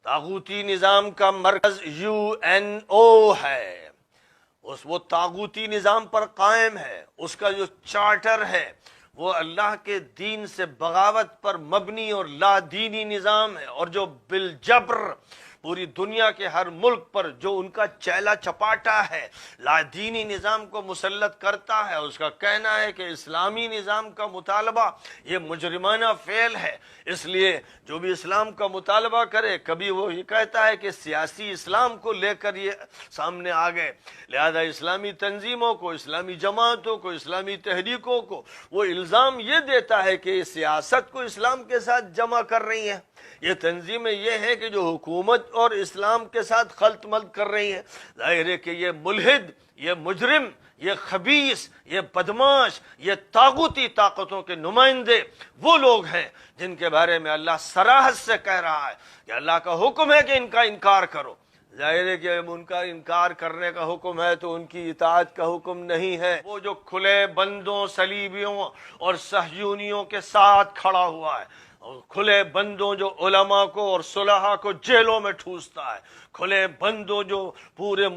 طاغوتی نظام کا مرکز UNO ہے، وہ طاغوتی نظام پر قائم ہے، اس کا جو چارٹر ہے وہ اللہ کے دین سے بغاوت پر مبنی اور لا دینی نظام ہے، اور جو بالجبر پوری دنیا کے ہر ملک پر جو ان کا چیلا چپاٹا ہے، لا دینی نظام کو مسلط کرتا ہے۔ اس کا کہنا ہے کہ اسلامی نظام کا مطالبہ یہ مجرمانہ فعل ہے، اس لیے جو بھی اسلام کا مطالبہ کرے، کبھی وہ یہ کہتا ہے کہ سیاسی اسلام کو لے کر یہ سامنے آ گئے، لہذا اسلامی تنظیموں کو، اسلامی جماعتوں کو، اسلامی تحریکوں کو وہ الزام یہ دیتا ہے کہ سیاست کو اسلام کے ساتھ جمع کر رہی ہیں، یہ تنظیمیں یہ ہیں کہ جو حکومت اور اسلام کے ساتھ خلط ملط کر رہی ہیں۔ ظاہر ہے کہ یہ ملحد، یہ مجرم، یہ خبیث، یہ بدماش، یہ طاغوتی طاقتوں کے نمائندے وہ لوگ ہیں جن کے بارے میں اللہ صراحت سے کہہ رہا ہے کہ اللہ کا حکم ہے کہ ان کا انکار کرو۔ ظاہر ہے کہ ان کا انکار کرنے کا حکم ہے تو ان کی اطاعت کا حکم نہیں ہے۔ وہ جو کھلے بندوں، صلیبیوں اور صہیونیوں کے ساتھ کھڑا ہوا ہے، کھلے بندوں جو علماء کو اور صلحاء کو جیلوں میں ٹھوستا ہے، کھلے بندوں جو پورے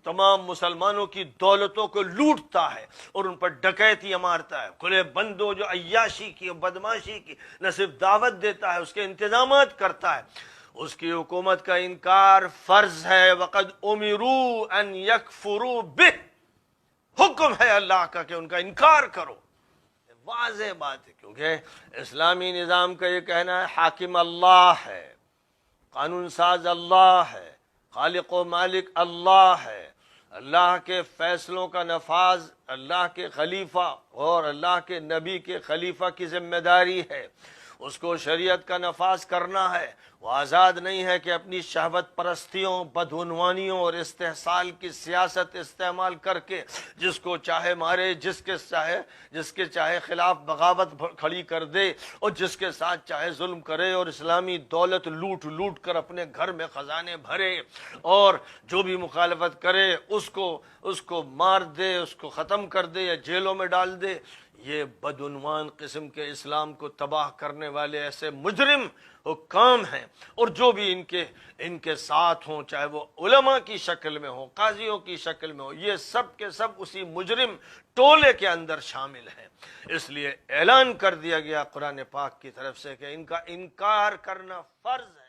تمام مسلمانوں کی دولتوں کو لوٹتا ہے اور ان پر ڈکیتیاں مارتا ہے، کھلے بندوں جو عیاشی کی اور بدماشی کی نہ صرف دعوت دیتا ہے، اس کے انتظامات کرتا ہے، اس کی حکومت کا انکار فرض ہے۔ وَقَدْ أُمِرُوا أَنْ يَكْفُرُوا بِهِ، حکم ہے اللہ کا کہ ان کا انکار کرو۔ واضح بات ہے، کیونکہ اسلامی نظام کا یہ کہنا ہے حاکم اللہ ہے، قانون ساز اللہ ہے، خالق و مالک اللہ ہے، اللہ کے فیصلوں کا نفاذ اللہ کے خلیفہ اور اللہ کے نبی کے خلیفہ کی ذمہ داری ہے، اس کو شریعت کا نفاذ کرنا ہے۔ وہ آزاد نہیں ہے کہ اپنی شہوت پرستیوں، بدعنوانیوں اور استحصال کی سیاست استعمال کر کے جس کو چاہے مارے، جس کے چاہے خلاف بغاوت کھڑی کر دے اور جس کے ساتھ چاہے ظلم کرے اور اسلامی دولت لوٹ لوٹ کر اپنے گھر میں خزانے بھرے، اور جو بھی مخالفت کرے اس کو مار دے، اس کو ختم کر دے یا جیلوں میں ڈال دے۔ یہ بدعنوان قسم کے اسلام کو تباہ کرنے والے ایسے مجرم حکام ہیں، اور جو بھی ان کے ساتھ ہوں، چاہے وہ علماء کی شکل میں ہوں، قاضیوں کی شکل میں ہوں، یہ سب کے سب اسی مجرم ٹولے کے اندر شامل ہیں۔ اس لیے اعلان کر دیا گیا قرآن پاک کی طرف سے کہ ان کا انکار کرنا فرض ہے۔